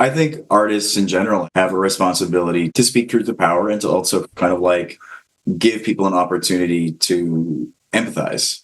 I think artists in general have a responsibility to speak truth to power and to also kind of like give people an opportunity to empathize.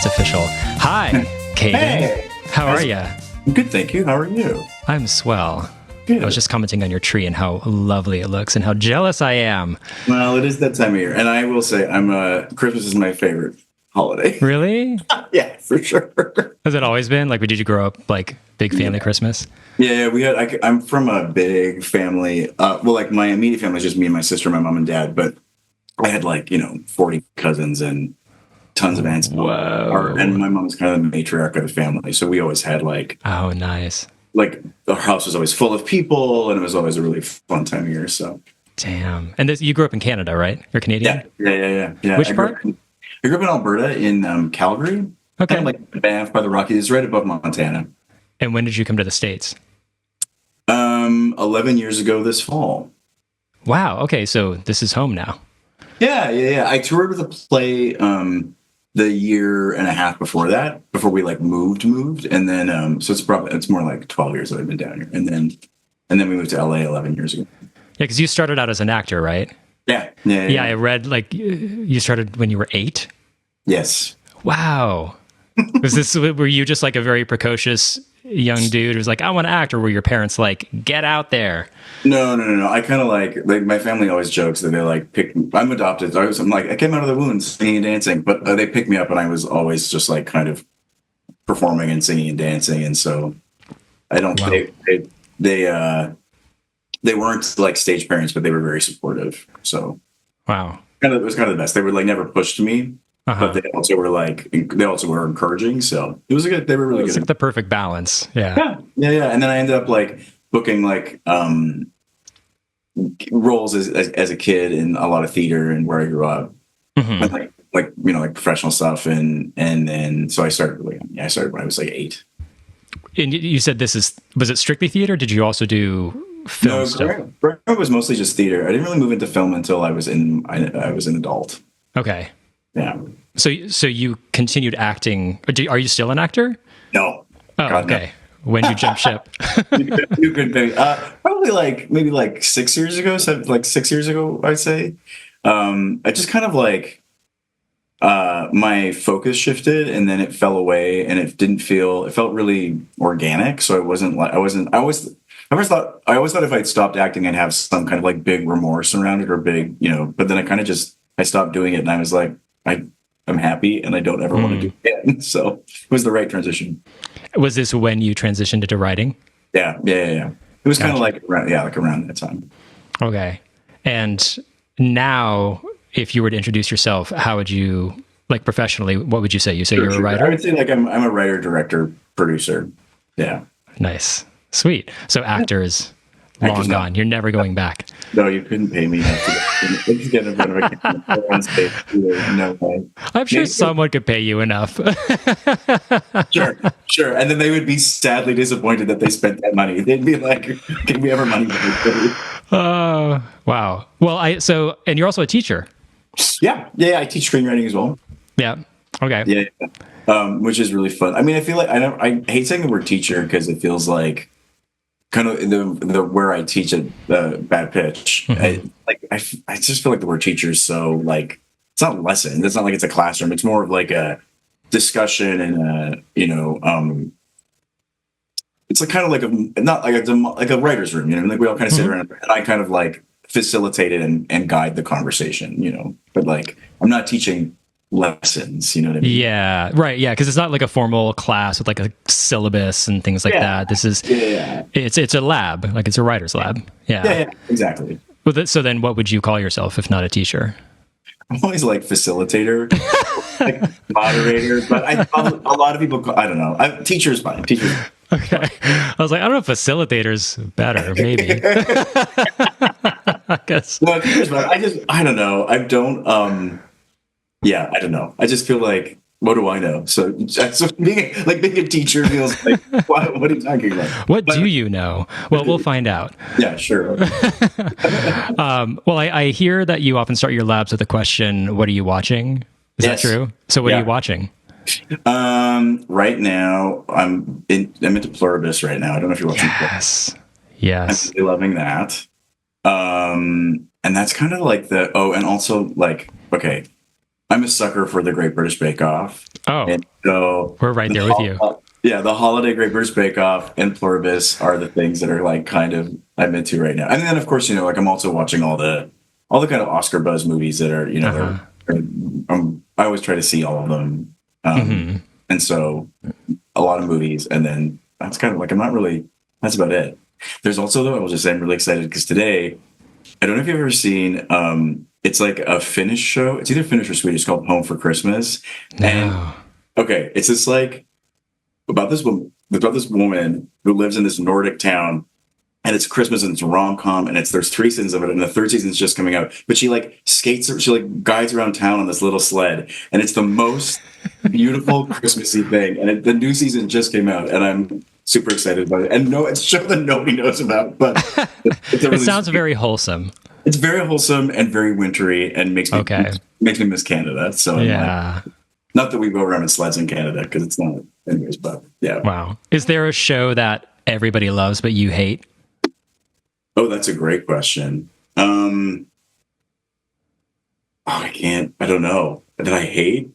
Official. Hi, Caden. Hey. How are you? Good, thank you. How are you? I'm swell. Good. I was just commenting on your tree and how lovely it looks and how jealous I am. Well, it is that time of year, and I will say, Christmas is my favorite holiday. Really? Yeah, for sure. Has it always been? Like, did you grow up like big family Christmas? Yeah, we had. I'm from a big family. Well, like my immediate family is just me and my sister, my mom and dad. But I had 40 cousins and tons of aunts. Whoa. And my mom's kind of the matriarch of the family, so we always had oh, nice. Like our house was always full of people, and it was always a really fun time of year. So damn. And you grew up in Canada, right? You're Canadian? Yeah. Which part? I grew up in Alberta, in Calgary. Okay. Kind of like Banff by the Rockies, right above Montana. And when did you come to the States? 11 years ago this fall. Wow. Okay, so this is home now. Yeah. I toured with a play the year and a half before that, before we moved, and then so it's more like 12 years that I've been down here, and then we moved to LA 11 years ago. Yeah, because you started out as an actor, right? Yeah. I read you started when you were 8. Yes. Wow. Were you just like a very precocious young dude who's like, I want to act, or were your parents like, get out there? No. I kind of like my family always jokes that they I'm adopted. So I came out of the womb singing and dancing, but they picked me up and I was always just like kind of performing and singing and dancing. And so I don't, wow. They weren't like stage parents, but they were very supportive. So wow. It was kind of the best. They were like never pushed me. But they also were encouraging. So it was good. They were really good. It's like the perfect balance. Yeah. And then I ended up booking roles as a kid in a lot of theater and where I grew up, and like professional stuff. And then so I started really young. I started when I was 8. And you said was it strictly theater? Did you also do film stuff? No, it was mostly just theater. I didn't really move into film until I was an adult. Okay. Yeah. So you continued acting. Are you still an actor? No. Oh, God, okay. No. When did you jump ship? You could maybe, probably maybe 6 years ago. So 6 years ago, I'd say. I just kind of my focus shifted, and then it fell away, and it felt really organic. So I always thought if I'd stopped acting, I'd have some kind of big remorse around it, or big, but then I stopped doing it, and I was like, I'm happy, and I don't ever want to do it again. So it was the right transition. Was this when you transitioned into writing? Yeah. It was kind of around that time. Okay. And now, if you were to introduce yourself, how would you, professionally, what would you say? You say you're a writer? I would say I'm a writer, director, producer. Yeah. Nice. Sweet. So actor is long gone. You're never going back. No, you couldn't pay me to get in front of a camera on stage. No way. I'm sure someone could pay you enough. Sure. And then they would be sadly disappointed that they spent that money. They'd be like, "Can we have our money back?" Wow. Well, and you're also a teacher. Yeah. I teach screenwriting as well. Yeah. Okay. Yeah. Which is really fun. I mean, I feel like I hate saying the word teacher because it feels like kind of the where I teach at the bad pitch. Mm-hmm. I just feel like the word teacher is so it's not a lesson. It's not like it's a classroom. It's more of like a discussion and it's kind of not like a writer's room. We all kind of sit around and I kind of facilitate it and guide the conversation. But I'm not teaching lessons, you know what I mean? Yeah, right. Yeah, because it's not like a formal class with a syllabus and things like that. This is it's a lab, it's a writer's lab. Yeah, exactly. Well, so then, what would you call yourself if not a teacher? I'm always facilitator, moderator, but a lot of people I don't know. Teacher is fine. Teacher. Okay. I was like, I don't know if facilitator's better, maybe. I guess. Well, I don't know. I don't know. I just feel like, what do I know? So being a teacher feels like, what are you talking about? What do you know? Well, we'll find out. Yeah, sure. Well, I hear that you often start your labs with the question, what are you watching? Is that true? So what are you watching? Right now, I'm into Pluribus right now. I don't know if you're watching Pluribus. Yes. I'm really loving that. And that's kind of like and also like, okay, I'm a sucker for the Great British Bake Off. Oh, and so we're right there with you. Yeah, the holiday Great British Bake Off and Pluribus are the things that are like kind of I'm into right now. And then of course, like I'm also watching all the kind of Oscar buzz movies that are, I always try to see all of them. And so a lot of movies, and then that's kind of like that's about it. There's also, though, I will just say I'm really excited because today, I don't know if you've ever seen, it's like a Finnish show. It's either Finnish or Swedish, called Home for Christmas. No. And okay, it's just like about this woman who lives in this Nordic town, and it's Christmas and it's a rom-com, and there's 3 seasons of it, and the 3rd season is just coming out. But she like guides around town on this little sled, and it's the most beautiful Christmassy thing. And the new season just came out, and I'm super excited about it. And no, it's a show that nobody knows about, but it sounds very wholesome. It's very wholesome and very wintry, and makes me miss Canada. So I'm not that we go around in sleds in Canada, because it's not, anyways. But yeah. Wow. Is there a show that everybody loves but you hate? Oh, that's a great question. I don't know. That I hate? I'm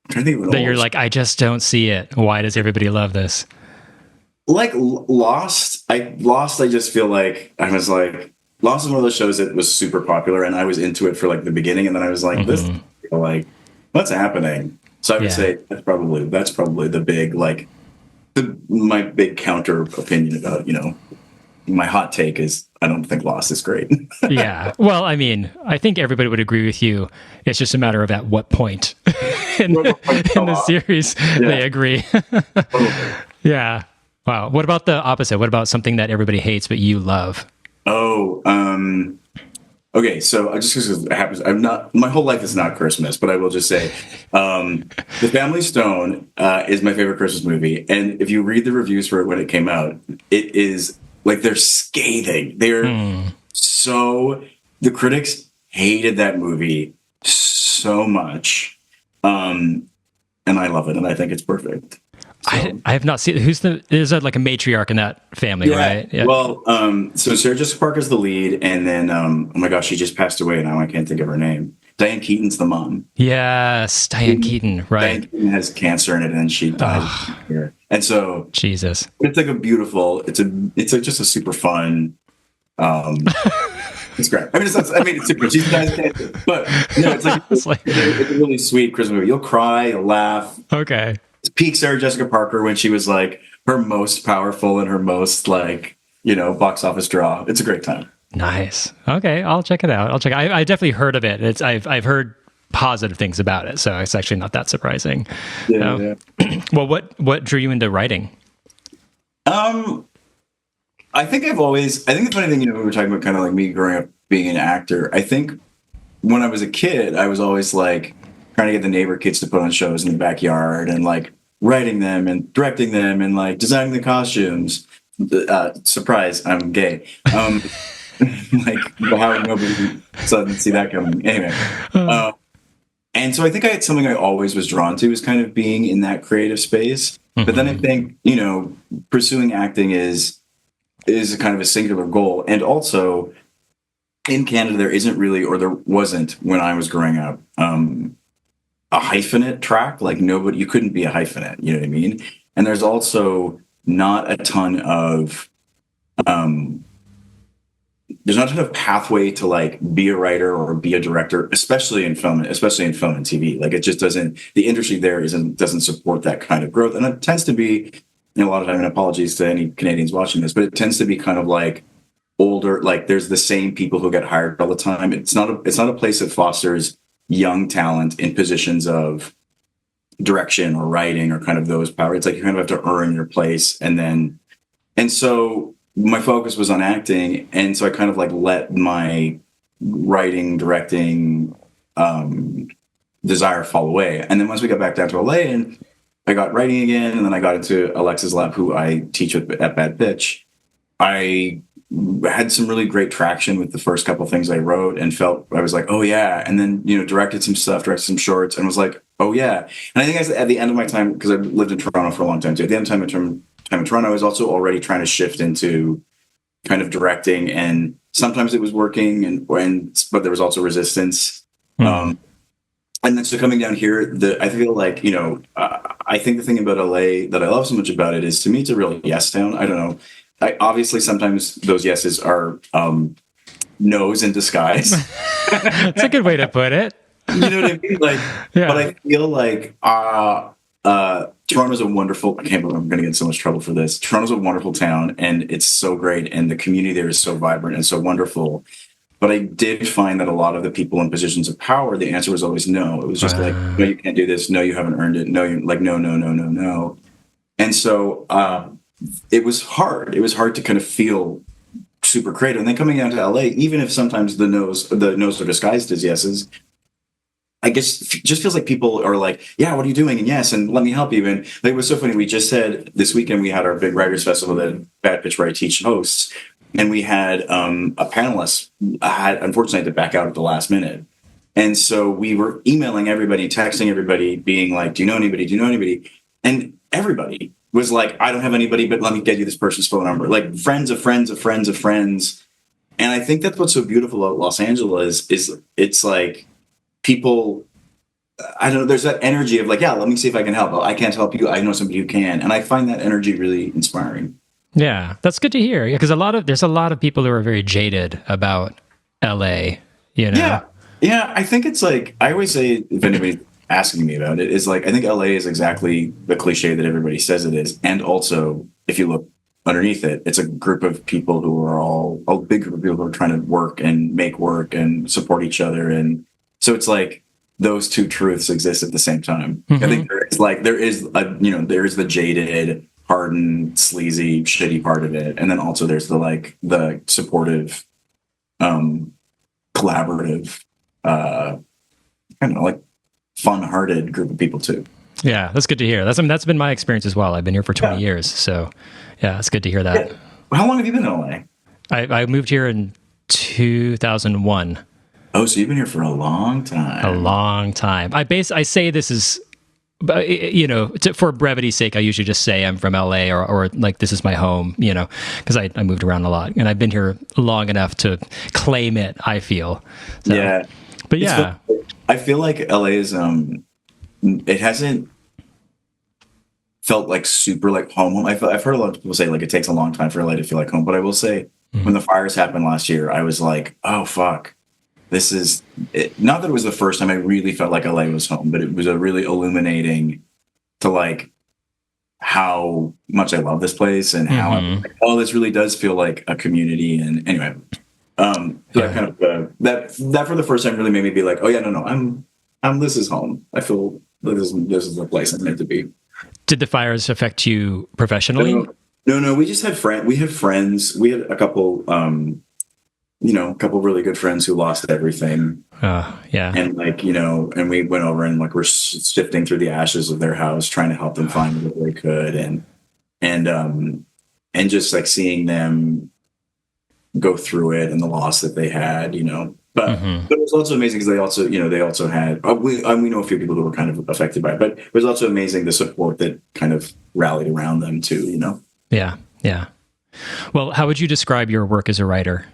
trying to think of that you're like, I just don't see it. Why does everybody love this? Like Lost. I just feel like I was like, Lost is one of those shows that was super popular, and I was into it for like the beginning, and then I was like, this, like, what's happening? So I would say that's probably the big, like, my big counter opinion about, my hot take is I don't think Lost is great. Yeah. Well, I mean, I think everybody would agree with you. It's just a matter of at what point in the series they agree. Yeah. Wow. What about the opposite? What about something that everybody hates but you love? Oh, okay. So just because it happens, my whole life is not Christmas, but I will just say, The Family Stone is my favorite Christmas movie. And if you read the reviews for it when it came out, it is like, they're scathing. They're the critics hated that movie so much. And I love it. And I think it's perfect. So. I have not seen is that like a matriarch in that family, right? Yeah. Well, so Sarah Jessica Parker's the lead, and then oh my gosh, she just passed away now. I can't think of her name. Diane Keaton's the mom. Yes, Diane Keaton, right? Diane Keaton has cancer in it, and then she died here. And so Jesus, it's like a beautiful. It's just a super fun. It's great. It's super. She dies of cancer, but it's a really sweet Christmas movie. You'll cry, you'll laugh. Okay. Peak Sarah Jessica Parker when she was like her most powerful and her most box office draw. It's a great time. Nice. Okay, I'll check it out. I definitely heard of it. I've heard positive things about it, so it's actually not that surprising. Yeah. Well, what drew you into writing? I think the funny thing, we were talking about kind of like me growing up being an actor. I think when I was a kid, I was always like trying to get the neighbor kids to put on shows in the backyard, and like writing them and directing them and like designing the costumes. Surprise, I'm gay. Like, how nobody didn't see that coming. Anyway, and so I think it's something I always was drawn to, is kind of being in that creative space. But then I think pursuing acting is a kind of a singular goal, and also in Canada there isn't really, or there wasn't when I was growing up, a hyphenate track. Like you couldn't be a hyphenate, you know what I mean? And there's also not a ton of pathway to like be a writer or be a director, especially in film and TV. Like, it just doesn't, the industry there doesn't support that kind of growth. And it tends to be, a lot of time, and apologies to any Canadians watching this, but it tends to be kind of like older, like there's the same people who get hired all the time. It's not a place that fosters young talent in positions of direction or writing or kind of those power. It's like you kind of have to earn your place. And so my focus was on acting. And so I kind of like let my writing, directing, desire fall away. And then once we got back down to LA and I got writing again, and then I got into Alexa's lab, who I teach with at Bad Pitch, I had some really great traction with the first couple of things I wrote and felt I was like, oh yeah. And then, directed some stuff, directed some shorts and was like, oh yeah. And I think at the end of my time, because I lived in Toronto for a long time too, at the end of time in Toronto, I was also already trying to shift into kind of directing, and sometimes it was working but there was also resistance. And then so coming down here, I feel like, I think the thing about LA that I love so much about it is, to me, it's a real yes town. I don't know. Obviously, sometimes those yeses are no's in disguise. That's a good way to put it. You know what I mean? But I feel like Toronto's a wonderful. I can't believe I'm going to get in so much trouble for this. Toronto's a wonderful town, and it's so great, and the community there is so vibrant and so wonderful. But I did find that a lot of the people in positions of power, the answer was always no. It was just like, no, you can't do this. No, you haven't earned it. No, you're like, no, no, no, no, no. And so it was hard. It was hard to kind of feel super creative. And then coming down to LA, even if sometimes the no's are disguised as yeses, I guess it just feels like people are like, yeah, what are you doing? And yes, and let me help you. And it was so funny. We just said this weekend we had our big writers festival that Bad Pitch where I teach hosts. And we had a panelist unfortunately had to back out at the last minute. And so we were emailing everybody, texting everybody, being like, do you know anybody? Do you know anybody? And everybody was like, I don't have anybody, but let me get you this person's phone number. Like friends of friends of friends of friends. And I think that's what's so beautiful about Los Angeles is it's like people, I don't know, there's that energy of like, yeah, let me see if I can help. I can't help you. I know somebody who can. And I find that energy really inspiring. Yeah, that's good to hear. Because there's a lot of people who are very jaded about LA, Yeah. I think it's like, I always say, if anybody's asking me about it, is like, I think LA is exactly the cliche that everybody says it is. And also, if you look underneath it, it's a group of people who are all a big group of people who are trying to work and make work and support each other. And so it's like those two truths exist at the same time. Mm-hmm. I think there is the jaded, hardened, sleazy, shitty part of it, and then also there's the supportive, collaborative, fun-hearted group of people too. Yeah, that's good to hear. That's been my experience as well. I've been here for 20 years, so yeah, it's good to hear that. Yeah. How long have you been in LA? I moved here in 2001. Oh, so you've been here for a long time. A long time. I say this is, for brevity's sake, I usually just say I'm from LA or like this is my home, because I moved around a lot and I've been here long enough to claim it, I feel. So, yeah. But yeah. I feel like LA is, it hasn't felt like super like home. I've heard a lot of people say like it takes a long time for LA to feel like home, but I will say when the fires happened last year, I was like, oh, fuck. This is it. Not that it was the first time I really felt like LA was home, but it was a really illuminating to like how much I love this place and how I'm like, oh, this really does feel like a community. And anyway, that kind of that for the first time really made me be like, oh yeah, no, I'm this is home. I feel like this is the place I'm meant to be. Did the fires affect you professionally? No. We just had friends. We had friends. We had a couple. A couple of really good friends who lost everything. Yeah. And and we went over and we're sifting through the ashes of their house, trying to help them find what they could. And just like seeing them go through it and the loss that they had, but it was also amazing because they also had, we know a few people who were kind of affected by it, but it was also amazing the support that kind of rallied around them too, Yeah. Yeah. Well, how would you describe your work as a writer?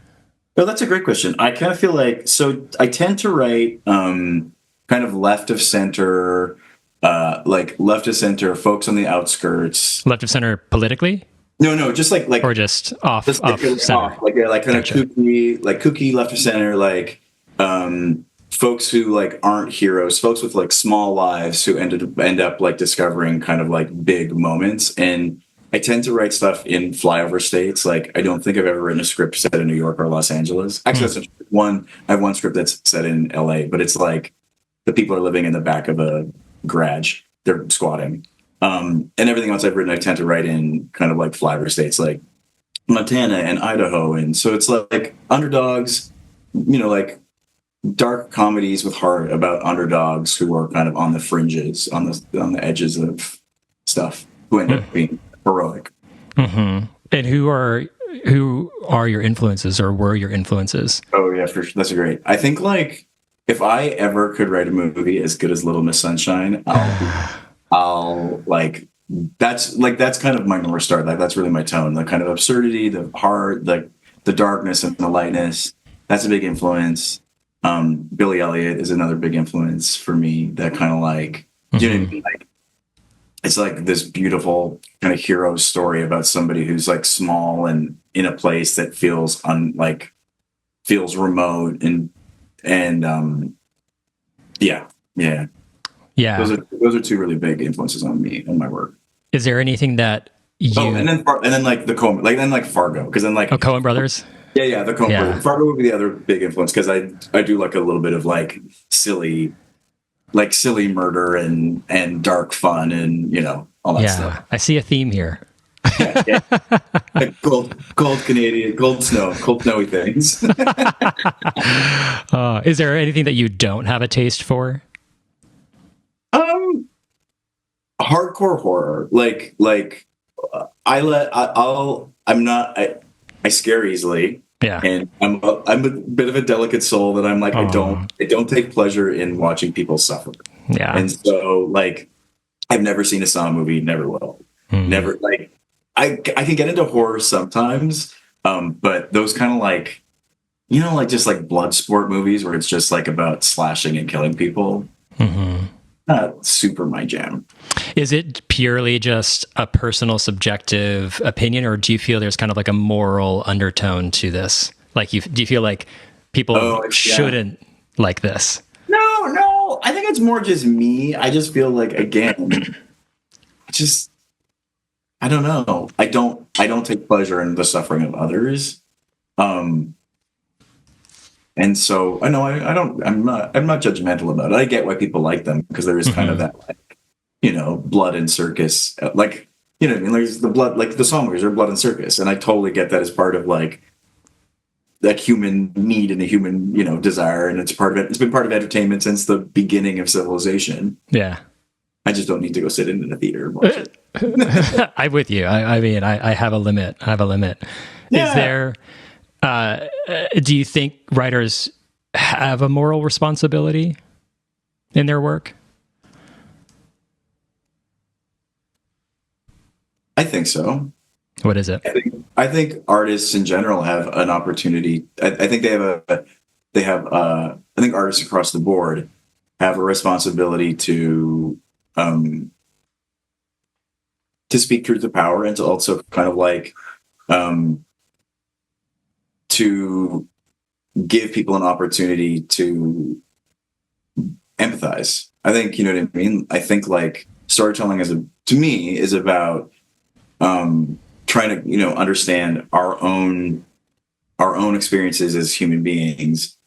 Well, that's a great question. I kind of feel like, so I tend to write kind of left of center, folks on the outskirts. Left of center politically? No, just like or just off center. Like kind of kooky left of center, folks who aren't heroes, folks with small lives who end up discovering kind of big moments. And I tend to write stuff in flyover states. I don't think I've ever written a script set in New York or Los Angeles. Actually, that's one. I have one script that's set in LA, but it's the people are living in the back of a garage. they're squatting. And everything else I've written, I tend to write in kind of like flyover states like Montana and Idaho. And so it's like underdogs, like dark comedies with heart about underdogs who are kind of on the fringes, on the edges of stuff, who end up being heroic. Mm-hmm. And who are your influences, or were your influences? Oh yeah, for sure. That's great. I think like if I ever could write a movie as good as Little Miss Sunshine, I'll like that's kind of my North Star. Like that's really my tone. The kind of absurdity, the heart, the darkness and the lightness. That's a big influence. Billy Elliot is another big influence for me. That kind of like, you know what I mean? Like, it's like this beautiful kind of hero story about somebody who's like small and in a place that feels feels remote and yeah. Those are two really big influences on me and my work. Is there anything that you? Oh, and then like the Coen, like Fargo, because then like Coen Brothers. Yeah, the Coen Brothers. Fargo would be the other big influence because I do like a little bit of like silly murder and dark fun and all that stuff. I see a theme here. Yeah. Like cold Canadian, cold snowy things. Is there anything that you don't have a taste for? Hardcore horror, I scare easily. Yeah, and I'm a bit of a delicate soul that I'm like I don't take pleasure in watching people suffer. Yeah, and so like I've never seen a Saw movie, never will, never. Like I can get into horror sometimes, but those kind of like just like blood sport movies where it's just like about slashing and killing people. Not super my jam. Is it purely just a personal subjective opinion, or do you feel there's kind of like a moral undertone to this? Like, do you feel like people shouldn't like this? No. I think it's more just me. I just feel like, again, I don't know. I don't take pleasure in the suffering of others. And so I know I'm not judgmental about it. I get why people like them because there is kind of that like, blood and circus, like, what I mean? There's the blood, like the Saw movies are blood and circus. And I totally get that as part of like that human need and a human, desire. And it's been part of entertainment since the beginning of civilization. Yeah. I just don't need to go sit in a theater and watch it. I'm with you. I mean, I have a limit. Yeah. Is there, do you think writers have a moral responsibility in their work? I think so. What is it? I think artists in general have an opportunity. I think I think artists across the board have a responsibility to speak truth to power and to also kind of like, to give people an opportunity to empathize. I think, you know what I mean? I think like storytelling to me is about trying to, understand our own experiences as human beings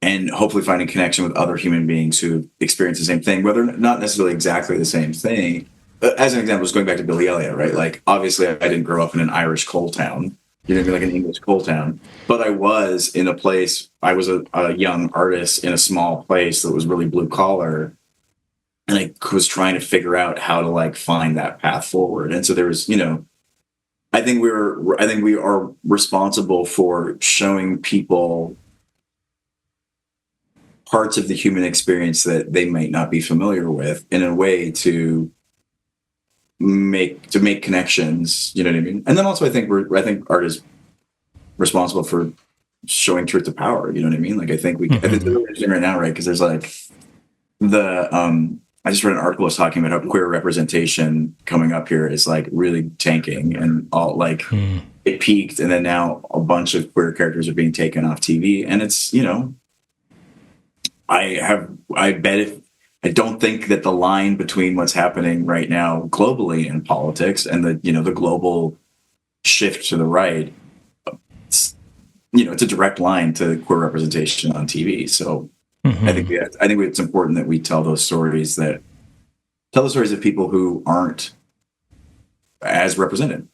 and hopefully finding connection with other human beings who experience the same thing, whether not necessarily exactly the same thing. As an example, just going back to Billy Elliot, right? Like, obviously I didn't grow up in an Irish coal town. Like an English coal town, but I was in a place. I was a young artist in a small place that was really blue collar, and I was trying to figure out how to like find that path forward. And so there was, I think we are responsible for showing people parts of the human experience that they might not be familiar with in a way to make connections, you know what I mean? And then also I think art is responsible for showing truth to power, you know what I mean? Like I think I think it's really interesting right now, right? Because there's like I just read an article was talking about how queer representation coming up here is like really tanking and all like it peaked and then now a bunch of queer characters are being taken off TV. And it's, I don't think that the line between what's happening right now globally in politics and the global shift to the right, it's a direct line to queer representation on TV. So I think it's important that we tell those stories that tell the stories of people who aren't as represented.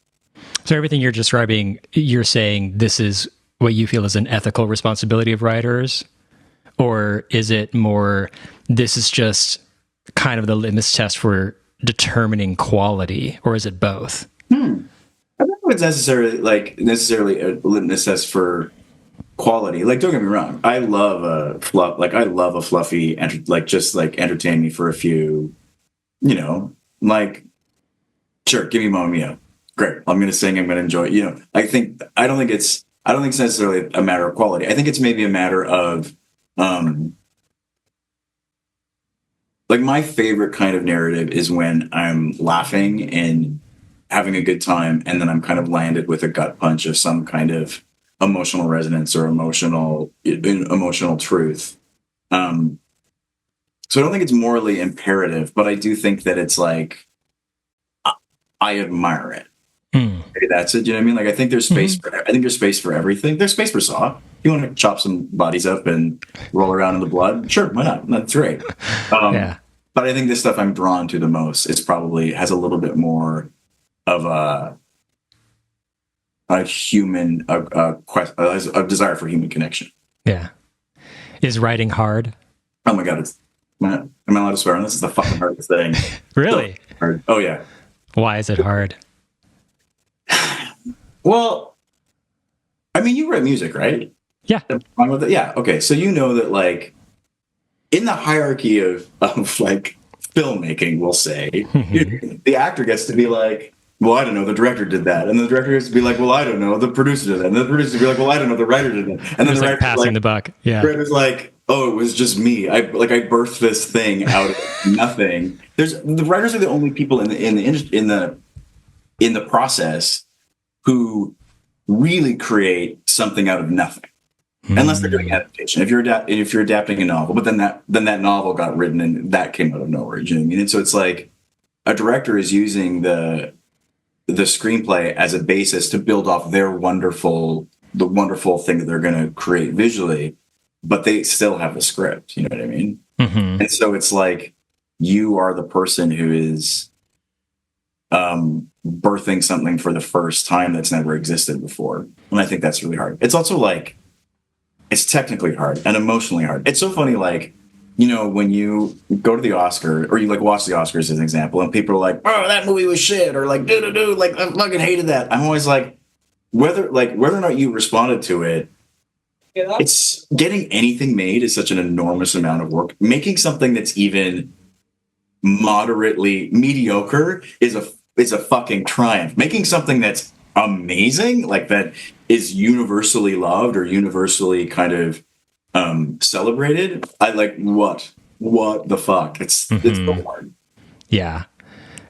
So everything you're describing, you're saying this is what you feel is an ethical responsibility of writers? Or is it more, this is just kind of the litmus test for determining quality? Or is it both? I don't know if it's necessarily a litmus test for quality. Like, don't get me wrong, I love a fluffy, just entertain me for a few, sure, give me Mamma Mia. Great. I'm going to sing. I'm going to enjoy it. I don't think it's necessarily a matter of quality. I think it's maybe a matter of, my favorite kind of narrative is when I'm laughing and having a good time, and then I'm kind of landed with a gut punch of some kind of emotional resonance or emotional truth. So I don't think it's morally imperative, but I do think that it's like, I admire it. Maybe that's it. You know what I mean? Like, I think there's space for everything. There's space for Saw. You want to chop some bodies up and roll around in the blood? Sure, why not? That's great. Yeah. But I think the stuff I'm drawn to the most is probably has a little bit more of a human, a desire for human connection. Yeah. Is writing hard? Oh my God. Am I allowed to swear on this? It's the fucking hardest thing. Really? So hard. Oh yeah. Why is it hard? Well, I mean, you write music, right? Yeah. Yeah. Okay. So you know that, like, in the hierarchy of filmmaking, we'll say, the actor gets to be like, well, I don't know, the director did that. And the director gets to be like, well, I don't know, the producer did that. And the producer be like, well, I don't know, the writer did that. And then the writer passing the buck. Yeah. The writer's like, oh, it was just me. I birthed this thing out of nothing. The writers are the only people in the process who really create something out of nothing, unless they're doing adaptation. If you're adapting a novel, but then that novel got written and that came out of nowhere. You know what I mean? And so it's like a director is using the screenplay as a basis to build off the wonderful thing that they're going to create visually, but they still have the script. You know what I mean? Mm-hmm. And so it's like you are the person who is birthing something for the first time that's never existed before. And I think that's really hard. It's also like, it's technically hard and emotionally hard. It's so funny, like, when you go to the Oscar or you watch the Oscars as an example, and people are like, oh, that movie was shit, or like, dude, like, I fucking hated that. I'm always like, whether or not you responded to it, it's getting anything made is such an enormous amount of work. Making something that's even moderately mediocre is a fucking triumph. Making something that's amazing, like that is universally loved or universally kind of celebrated, I like what the fuck? It's so hard. Yeah.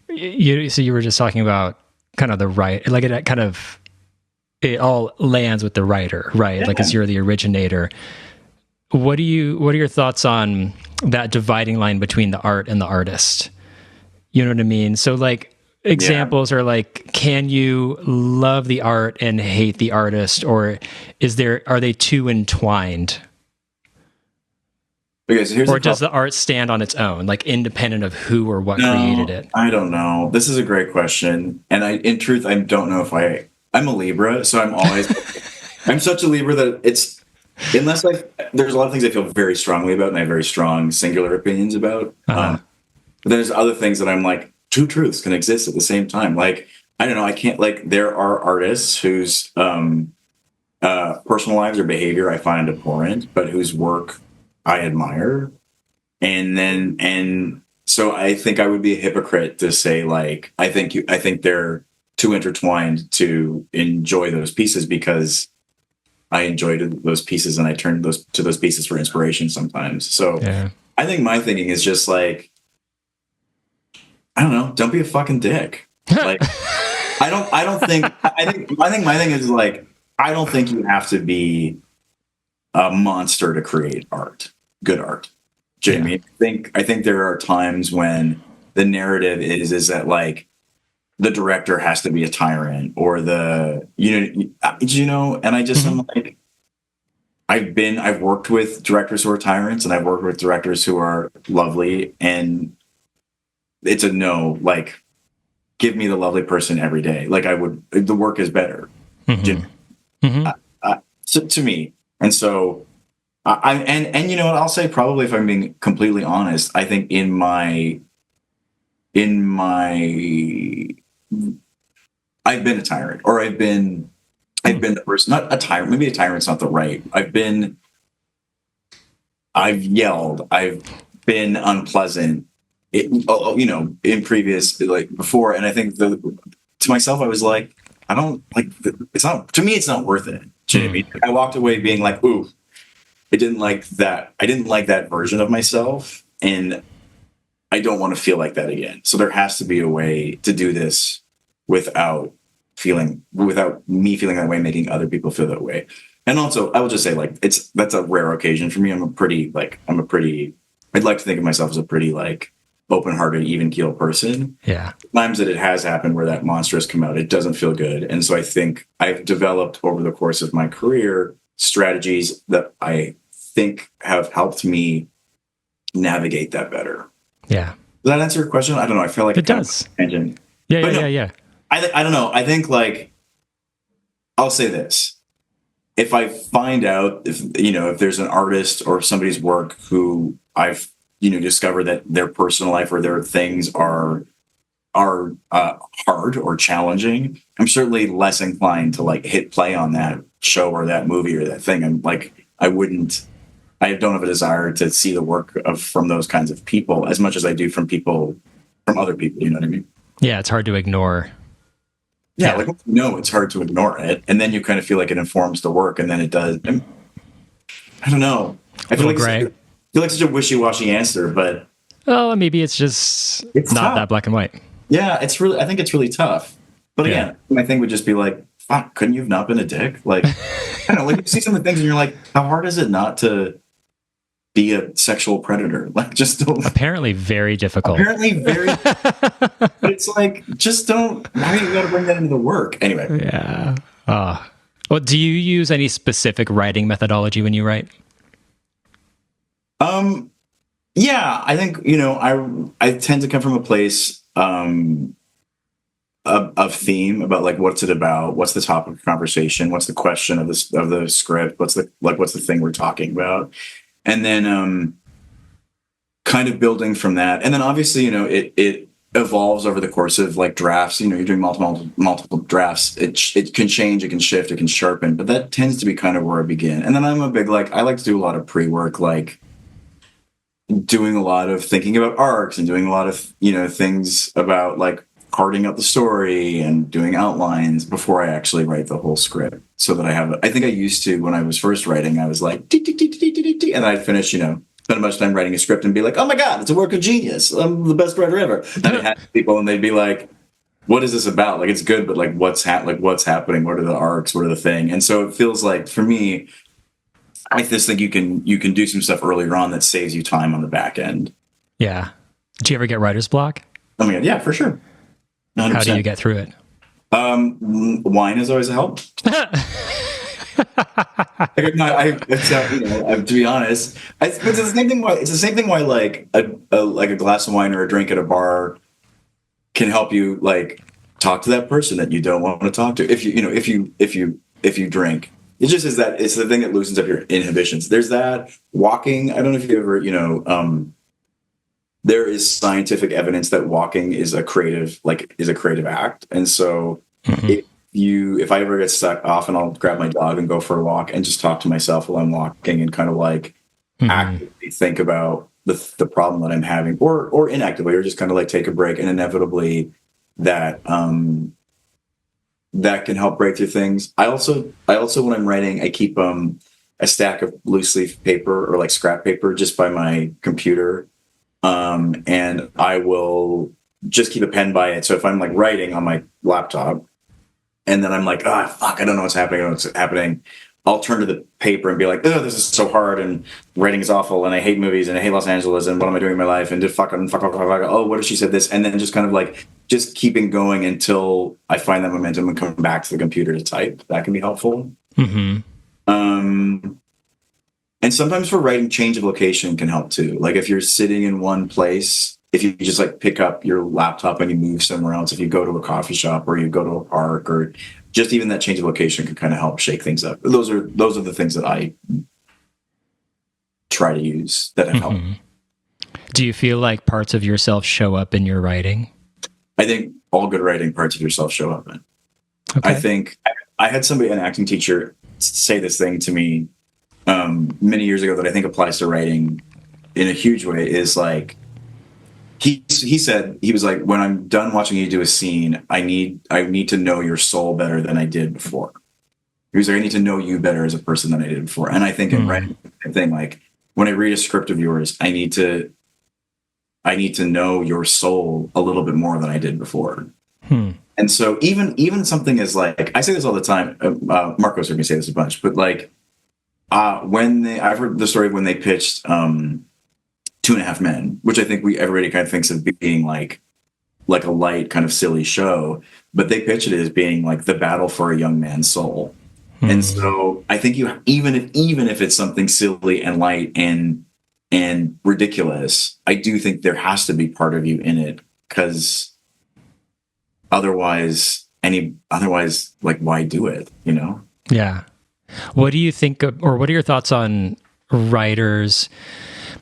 So you were just talking about kind of the right, like it all lands with the writer, right? Yeah. Like, as you're the originator. What are your thoughts on that dividing line between the art and the artist? You know what I mean? So, like, examples are like, can you love the art and hate the artist, or are they too entwined? Okay, so or does the art stand on its own, like independent of who or what created it? I don't know. This is a great question, and in truth, I don't know if I'm a Libra, so I'm always I'm such a Libra that it's there's a lot of things I feel very strongly about, and I have very strong singular opinions about. But there's other things that I'm like, two truths can exist at the same time. Like, I don't know, I can't, like, there are artists whose personal lives or behavior I find abhorrent, but whose work I admire. And so I think I would be a hypocrite to say, like, I think they're too intertwined to enjoy those pieces, because I enjoyed those pieces and I turned to those pieces for inspiration sometimes. So yeah. I think my thinking is just like, I don't know, don't be a fucking dick. Like, I think my thing is, like, I don't think you have to be a monster to create art, good art. Jamie, yeah. I think there are times when the narrative is that, like, the director has to be a tyrant, or and I just, I'm like, I've worked with directors who are tyrants, and I've worked with directors who are lovely, and it's a no. Like, give me the lovely person every day. Like, the work is better. Mm-hmm. Mm-hmm. To me. And so and you know what, I'll say, probably, if I'm being completely honest, I think in my I've been a tyrant, or I've been the person, not a tyrant, maybe a tyrant's not the right. I've yelled, I've been unpleasant, you know, in previous, like, before. And I think to myself, I was like, I don't like, it's not, to me, it's not worth it. Do you know what I mean? I walked away being like, ooh, I didn't like that version of myself, and I don't want to feel like that again. So there has to be a way to do this without me feeling that way, making other people feel that way. And also, I will just say, like, that's a rare occasion for me. I'd like to think of myself as a pretty, like, open-hearted, even-keeled person. Yeah. Times that it has happened where that monster has come out, it doesn't feel good. And so I think I've developed over the course of my career strategies that I think have helped me navigate that better. Yeah. Does that answer your question? I don't know. I feel like it does. Yeah. I don't know. I think, like, I'll say this. If I find out, if there's an artist or somebody's work who I've, discovered that their personal life or their things are hard or challenging, I'm certainly less inclined to, like, hit play on that show or that movie or that thing. I'm like, I don't have a desire to see the work from those kinds of people as much as I do from other people. You know what I mean? Yeah, it's hard to ignore. Yeah, like, it's hard to ignore it, and then you kind of feel like it informs the work, and then it does. I don't know. I feel like such a wishy-washy answer, but maybe it's just not tough. That black and white. Yeah, I think it's really tough. But again, my thing would just be like, fuck, couldn't you have not been a dick? Like, I don't know, like, you see some of the things and you're like, how hard is it not to be a sexual predator? Like, just don't. Apparently very difficult. But it's like, just don't. Why do you got to bring that into the work? Anyway. Yeah. Well, do you use any specific writing methodology when you write? Yeah, I think, I tend to come from a place of theme about, like, what's it about? What's the topic of conversation? What's the question of the script? What's the thing we're talking about? And then kind of building from that. And then obviously, it evolves over the course of, like, drafts. You're doing multiple drafts. It can change, it can shift, it can sharpen, but that tends to be kind of where I begin. And then I'm a big, like, I like to do a lot of pre-work, like doing a lot of thinking about arcs and doing a lot of, things about, like, carting out the story and doing outlines before I actually write the whole script, so that I think I used to, when I was first writing, I was like, and I'd finish, spend a bunch of time writing a script and be like, oh my God, it's a work of genius. I'm the best writer ever. And I'd have people and they'd be like, what is this about? Like, it's good, but, like, what's happening? What are the arcs? What are the thing? And so it feels like, for me, I just think you can do some stuff earlier on that saves you time on the back end. Yeah. Did you ever get writer's block? Oh my God, yeah, for sure. 100%. How do you get through it? Wine is always a help. To be honest, it's the same thing. It's the same thing why, like, a glass of wine or a drink at a bar can help you, like, talk to that person that you don't want to talk to. If you drink, it just is that it's the thing that loosens up your inhibitions. There's that walking. I don't know if you ever, there is scientific evidence that walking is a creative act. And so if I ever get stuck, often I'll grab my dog and go for a walk and just talk to myself while I'm walking and kind of, like, actively think about the problem that I'm having, or inactively, or just kind of, like, take a break. And inevitably that can help break through things. I also, when I'm writing, I keep a stack of loose leaf paper or, like, scrap paper just by my computer. And I will just keep a pen by it. So if I'm, like, writing on my laptop and then I'm like, fuck, I don't know what's happening. I'll turn to the paper and be like, oh, this is so hard, and writing is awful, and I hate movies, and I hate Los Angeles, and what am I doing in my life? And fuck. Oh, what if she said this? And then just kind of, like, just keeping going until I find that momentum and come back to the computer to type. That can be helpful. And sometimes for writing, change of location can help too. Like, if you're sitting in one place if you just like pick up your laptop and you move somewhere else, if you go to a coffee shop or you go to a park, or just even that change of location can kind of help shake things up. Those are the things that I try to use that have helped. Do you feel like parts of yourself show up in your writing? I think all good writing, parts of yourself show up in. Okay. I think I had an acting teacher, say this thing to me many years ago that I think applies to writing in a huge way. Is like, he said, he was like, when I'm done watching you do a scene, I need to know your soul better than I did before. He was like, I need to know you better as a person than I did before. And I think in writing, I think like when I read a script of yours, I need to know your soul a little bit more than I did before. And so even something as like, I say this all the time, Marco's heard me say this a bunch, but like I've heard the story of when they pitched 2.5 Men, which I think everybody kind of thinks of being like a light kind of silly show, but they pitch it as being like the battle for a young man's soul. And so I think even if it's something silly and light and ridiculous, I do think there has to be part of you in it, because otherwise, like, why do it? You know? Yeah. What do you think or what are your thoughts on writers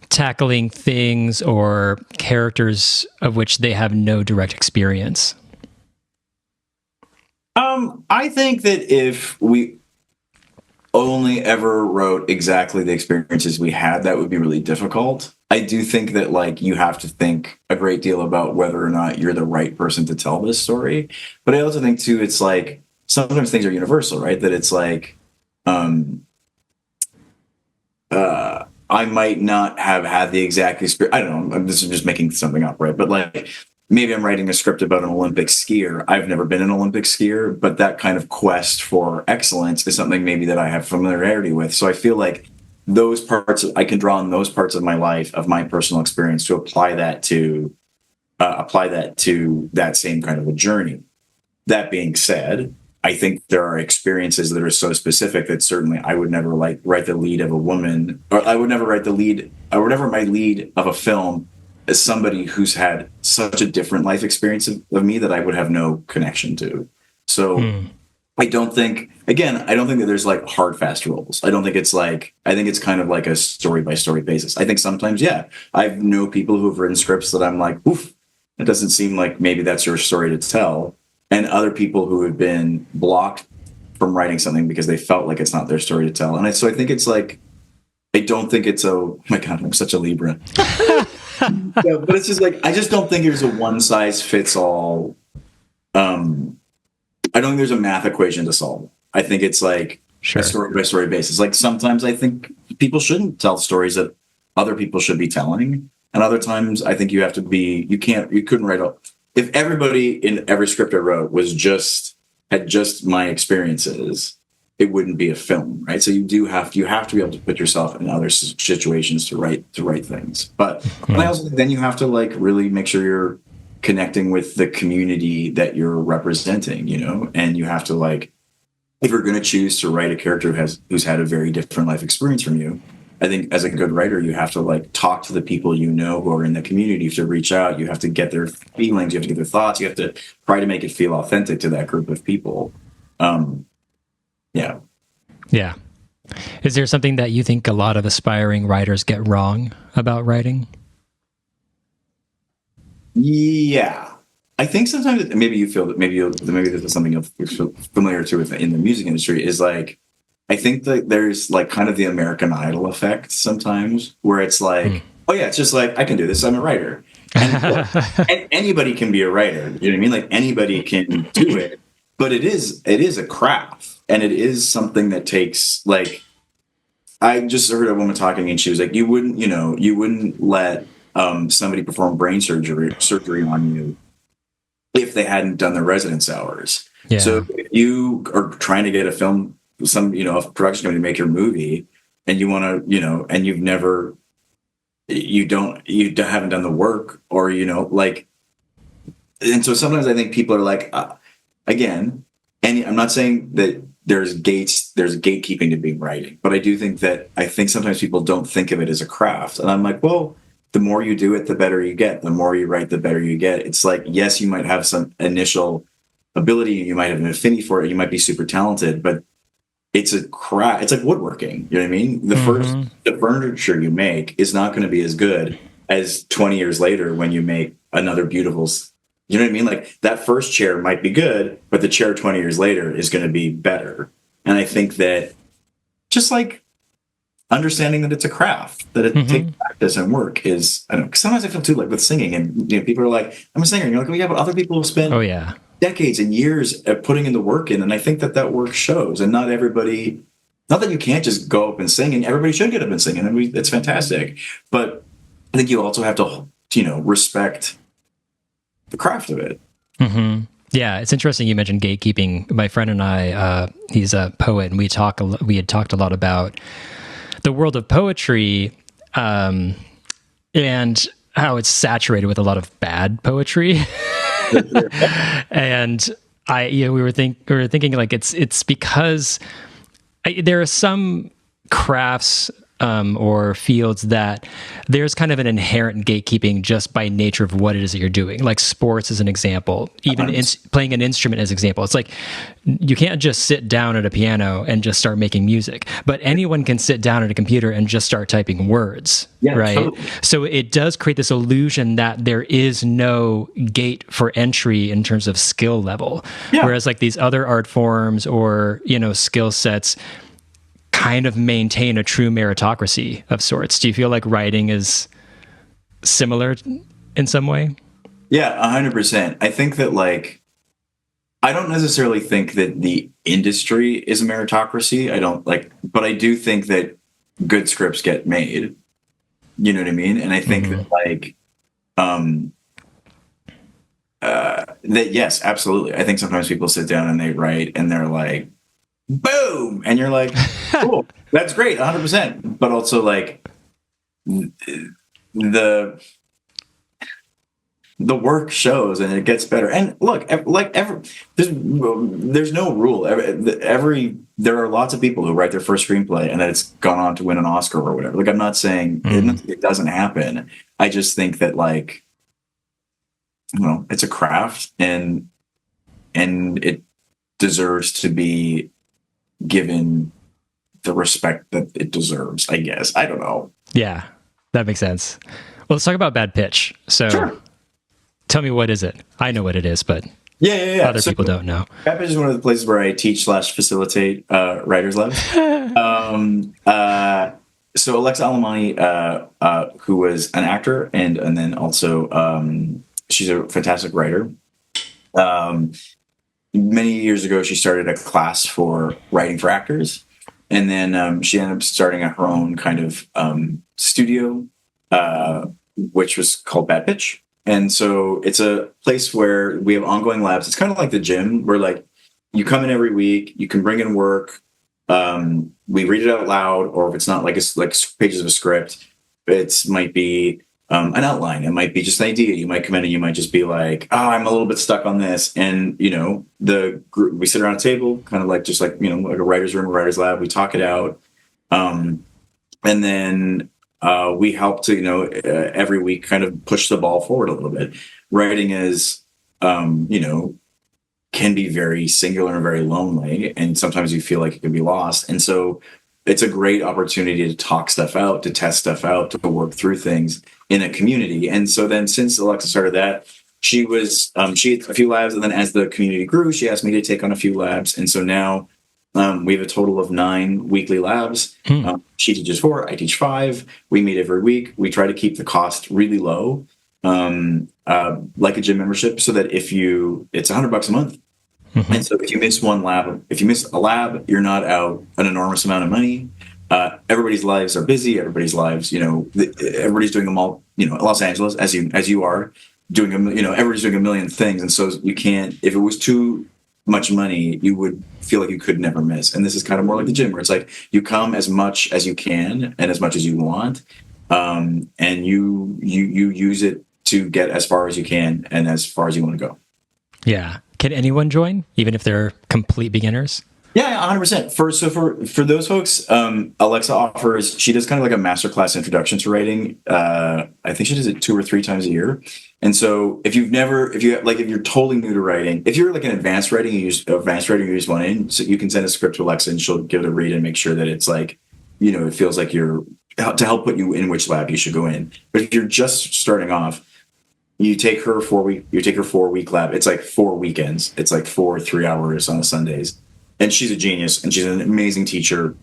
tackling things or characters of which they have no direct experience? I think that if we only ever wrote exactly the experiences we had, that would be really difficult. I do think that like you have to think a great deal about whether or not you're the right person to tell this story. But I also think too, it's like sometimes things are universal, right? That it's like, I might not have had the exact experience. I don't know. This is just making something up, right? But like maybe I'm writing a script about an Olympic skier. I've never been an Olympic skier, but that kind of quest for excellence is something maybe that I have familiarity with. So I feel like those parts, I can draw on those parts of my life, of my personal experience, to apply that to that same kind of a journey. That being said, I think there are experiences that are so specific that certainly I would never write the lead of a woman, or I would never write my lead of a film as somebody who's had such a different life experience of me that I would have no connection to. So I don't think that there's like hard, fast rules. I think it's kind of like a story by story basis. I think sometimes, yeah, I know people who've written scripts that I'm like, oof, it doesn't seem like maybe that's your story to tell. And other people who have been blocked from writing something because they felt like it's not their story to tell. And so I think it's like, I don't think it's oh my God, I'm such a Libra. Yeah, but it's just like, I just don't think there's a one size fits all. I don't think there's a math equation to solve. I think it's like a story by story basis. Like sometimes I think people shouldn't tell stories that other people should be telling. And other times I think you couldn't write if everybody in every script I wrote had just my experiences, it wouldn't be a film, right? So you have to be able to put yourself in other situations to write things. But I also think then you have to like really make sure you're connecting with the community that you're representing, you know, and you have to like, if you're going to choose to write a character who's had a very different life experience from you, I think as a good writer, you have to like talk to the people you know who are in the community. You have to reach out. You have to get their feelings. You have to get their thoughts. You have to try to make it feel authentic to that group of people. Yeah. Yeah. Is there something that you think a lot of aspiring writers get wrong about writing? Yeah. I think sometimes maybe you feel that maybe this is something you're familiar to in the music industry is like, I think that there's like kind of the American Idol effect sometimes where it's like, oh yeah, it's just like, I can do this. I'm a writer. And anybody can be a writer. You know what I mean? Like anybody can do it, but it is a craft, and it is something that takes like, I just heard a woman talking and she was like, you wouldn't let somebody perform brain surgery on you if they hadn't done their residence hours. Yeah. So if you are trying to get a film, a production company to make your movie, and you want to, and you haven't done the work, or, and so sometimes I think people are like, again, and I'm not saying that there's gatekeeping to being writing, but I do think that sometimes people don't think of it as a craft. And I'm like, well, the more you do it, the better you get. The more you write, the better you get. It's like, yes, you might have some initial ability, you might have an affinity for it, you might be super talented, but it's a craft. It's like woodworking. You know what I mean? The furniture you make is not going to be as good as 20 years later when you make another beautiful. You know what I mean? Like that first chair might be good, but the chair 20 years later is going to be better. And I think that just like understanding that it's a craft, that it takes practice and work is, I don't know, 'cause sometimes I feel too like with singing and, you know, people are like, I'm a singer. And you're like, well, yeah, but other people have spent decades and years of putting in the work in. And I think that that work shows, and not everybody, not that you can't just go up and sing, and everybody should get up and sing, and it's fantastic. But I think you also have to, you know, respect the craft of it. Yeah, it's interesting you mentioned gatekeeping. My friend and I, he's a poet, and we had talked a lot about the world of poetry, and how it's saturated with a lot of bad poetry. And we were thinking like it's because there are some crafts or fields that there's kind of an inherent gatekeeping just by nature of what it is that you're doing. Like sports is an example, even playing an instrument as an example. It's like you can't just sit down at a piano and just start making music, but anyone can sit down at a computer and just start typing words, right? Totally. So it does create this illusion that there is no gate for entry in terms of skill level. Whereas like these other art forms or, you know, skill sets kind of maintain a true meritocracy of sorts. Do you feel like writing is similar in some way? Yeah, 100%. I think that like, I don't necessarily think that the industry is a meritocracy. I don't like, but I do think that good scripts get made. You know what I mean? And I think that like, that yes, absolutely. I think sometimes people sit down and they write and they're like, boom, and you're like, cool, that's great, 100%. But also like the work shows and it gets better. And look, there's no rule. There are lots of people who write their first screenplay and then it's gone on to win an Oscar or whatever. Like I'm not saying it doesn't happen. I just think that like, you know, it's a craft and it deserves to be given the respect that it deserves, I guess. I don't know. Yeah, that makes sense. Well, let's talk about bad pitch. So tell me, what is it? I know what it is, but other people don't know. Bad pitch is one of the places where I teach / facilitate writers' labs. So Alexa Alamani, who was an actor and then also she's a fantastic writer. Many years ago, she started a class for writing for actors. And then she ended up starting her own kind of studio, which was called Bad Pitch. And so it's a place where we have ongoing labs. It's kind of like the gym where like you come in every week, you can bring in work. We read it out loud, or if it's not like it's like pages of a script, it might be an outline. It might be just an idea. You might come in and you might just be like, oh, I'm a little bit stuck on this. And, you know, the group, we sit around a table, kind of like, just like, you know, like a writer's room, a writer's lab, we talk it out. And then we help to, you know, every week kind of push the ball forward a little bit. Writing is, you know, can be very singular and very lonely. And sometimes you feel like it can be lost. And so it's a great opportunity to talk stuff out, to test stuff out, to work through things in a community. And so then since Alexa started that, she had a few labs. And then as the community grew, she asked me to take on a few labs. And so now we have a total of 9 weekly labs. She teaches 4, I teach 5. We meet every week. We try to keep the cost really low, like a gym membership, so that it's $100 a month. And so if you miss a lab, you're not out an enormous amount of money. Everybody's lives are busy. Everybody's lives, you know, everybody's doing them all, you know, Los Angeles, as you are doing, you know, everybody's doing a million things. And so you can't, if it was too much money, you would feel like you could never miss. And this is kind of more like the gym, where it's like you come as much as you can and as much as you want. And you use it to get as far as you can and as far as you want to go. Yeah. Can anyone join, even if they're complete beginners? Yeah, 100%. For those folks, Alexa offers, she does kind of like a masterclass introduction to writing. I think she does it 2 or 3 times a year. And so if you're totally new to writing, if you're like an advanced writing, you use one in, so you can send a script to Alexa and she'll give it a read and make sure that it's like, it feels like you're to help put you in which lab you should go in. But if you're just starting off, you take her 4-week lab. It's like 4 weekends. It's like 3 hours on Sundays. And she's a genius and she's an amazing teacher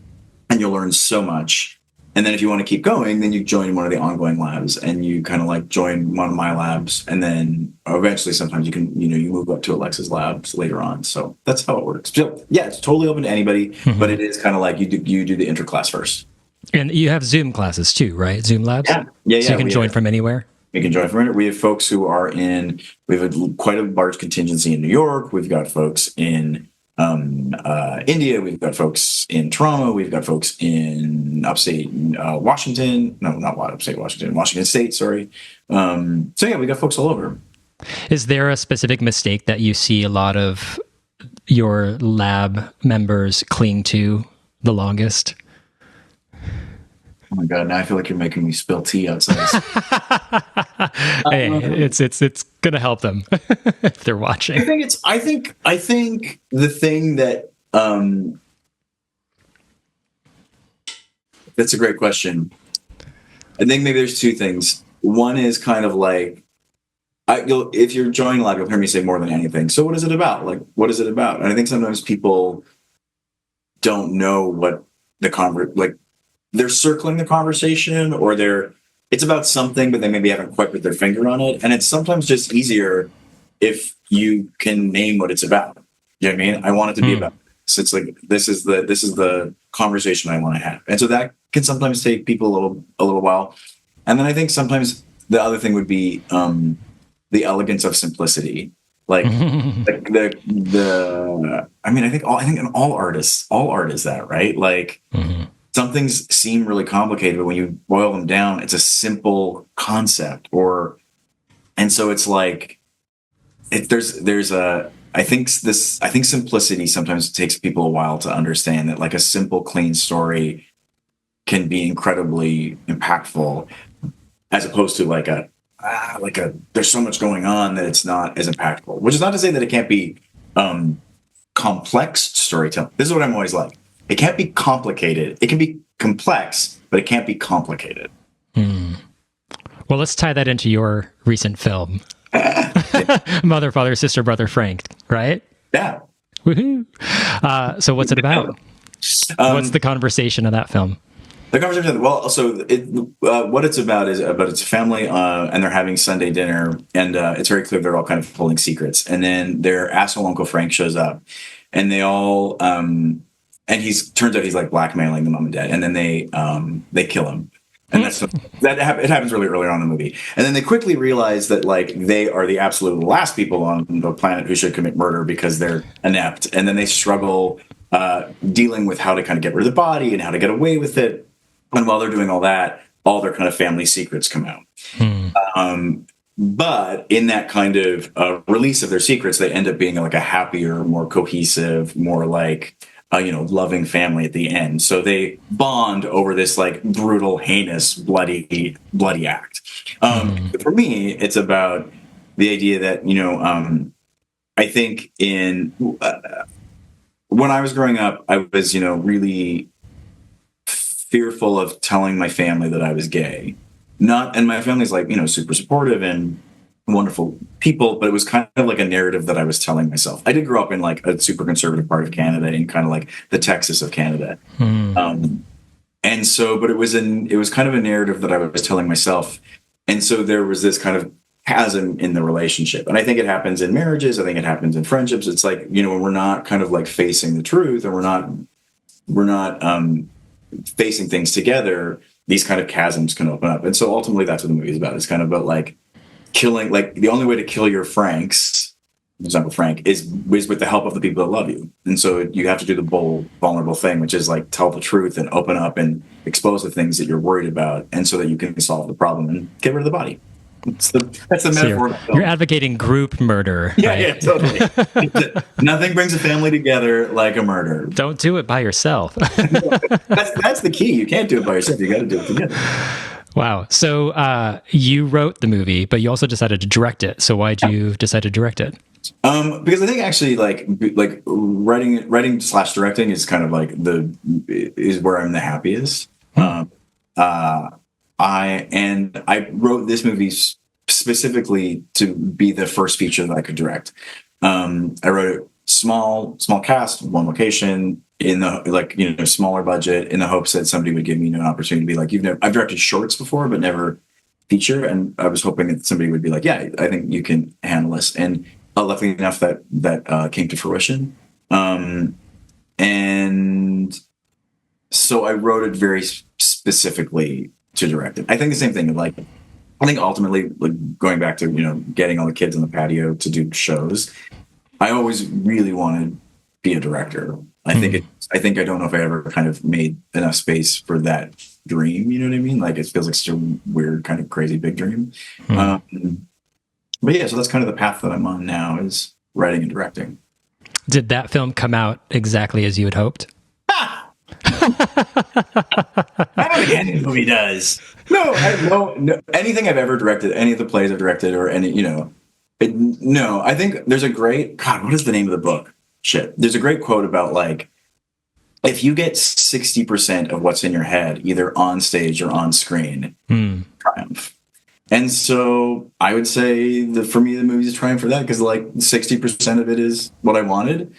and you'll learn so much. And then if you want to keep going, then you join one of the ongoing labs and you kind of like join one of my labs. And then eventually sometimes you can, you move up to Alexa's labs later on. So that's how it works. So yeah, it's totally open to anybody, but it is kind of like you do the intro class first. And you have Zoom classes too, right? Zoom labs? Yeah. So you can join from anywhere? You can join from anywhere. We have folks who are we have quite a large contingency in New York. We've got folks in India, we've got folks in Toronto, we've got folks in upstate Washington. No, not upstate Washington, Washington State, sorry. So yeah, we got folks all over. Is there a specific mistake that you see a lot of your lab members cling to the longest? Oh my God! Now I feel like you're making me spill tea outside. Hey, it's gonna help them if they're watching. I think the thing that that's a great question. I think maybe there's two things. One is kind of like if you're joining lab, you'll hear me say more than anything. So what is it about? Like, what is it about? And I think sometimes people don't know what they're circling the conversation or it's about something, but they maybe haven't quite put their finger on it. And it's sometimes just easier if you can name what it's about. You know what I mean? I want it to be about this. It's like, this is the conversation I want to have. And so that can sometimes take people a little while. And then I think sometimes the other thing would be the elegance of simplicity. Like, I think all artists that, right? Like, some things seem really complicated, but when you boil them down, it's a simple concept. And so it's like, I think simplicity sometimes takes people a while to understand that like a simple, clean story can be incredibly impactful, as opposed to there's so much going on that it's not as impactful. Which is not to say that it can't be complex storytelling. This is what I'm always like. It can't be complicated. It can be complex, but it can't be complicated. Well, let's tie that into your recent film. Mother, Father, Sister, Brother, Frank, right? Yeah. Woohoo! So what's it about? What's the conversation of that film? The conversation, what it's about is it's a family and they're having Sunday dinner, and it's very clear they're all kind of holding secrets. And then their asshole Uncle Frank shows up, and they all... and turns out he's like blackmailing the mom and dad, and then they kill him, and it happens really early on in the movie. And then they quickly realize that like they are the absolute last people on the planet who should commit murder because they're inept, and then they struggle dealing with how to kind of get rid of the body and how to get away with it. And while they're doing all that, all their kind of family secrets come out. But in that kind of release of their secrets, they end up being like a happier, more cohesive, more like loving family at the end. So they bond over this like brutal, heinous, bloody act. For me, it's about the idea that, I think when I was growing up, I was, really fearful of telling my family that I was gay. And my family's like, super supportive and wonderful people, but it was kind of like a narrative that I was telling myself. I did grow up in like a super conservative part of Canada, in kind of like the Texas of Canada. And so, but it was kind of a narrative that I was telling myself. And so there was this kind of chasm in the relationship. And I think it happens in marriages. I think it happens in friendships. It's like, when we're not kind of like facing the truth, and we're not facing things together, these kind of chasms can open up. And so ultimately that's what the movie is about. It's kind of about like killing, like the only way to kill your Franks, for example, Frank, is with the help of the people that love you. And so you have to do the bold, vulnerable thing, which is like tell the truth and open up and expose the things that you're worried about, and so that you can solve the problem and get rid of the body. That's the metaphor. You're advocating group murder. Yeah, right? yeah, totally. Nothing brings a family together like a murder. Don't do it by yourself. That's the key. You can't do it by yourself. You got to do it together. Wow. So you wrote the movie, but you also decided to direct it. So why did you decide to direct it? Because I think actually like writing / directing is kind of like is where I'm the happiest. I wrote this movie specifically to be the first feature that I could direct. I wrote it small cast, one location, in the smaller budget, in the hopes that somebody would give me an opportunity to be like, I've directed shorts before, but never feature, and I was hoping that somebody would be like, yeah, I think you can handle this. And luckily enough, that came to fruition. And so I wrote it very specifically to direct it. I think the same thing. Like, I think ultimately, like going back to getting all the kids on the patio to do shows, I always really wanted to be a director. I think I don't know if I ever kind of made enough space for that dream. You know what I mean? Like, it feels like such a weird, kind of crazy big dream. But yeah, so that's kind of the path that I'm on now, is writing and directing. Did that film come out exactly as you had hoped? I don't think any movie does. No, anything I've ever directed, any of the plays I've directed, or any, no, I think there's a great, God, what is the name of the book? Shit. There's a great quote about, like, if you get 60% of what's in your head, either on stage or on screen, triumph. And so I would say that for me, the movie's a triumph for that, because like 60% of it is what I wanted.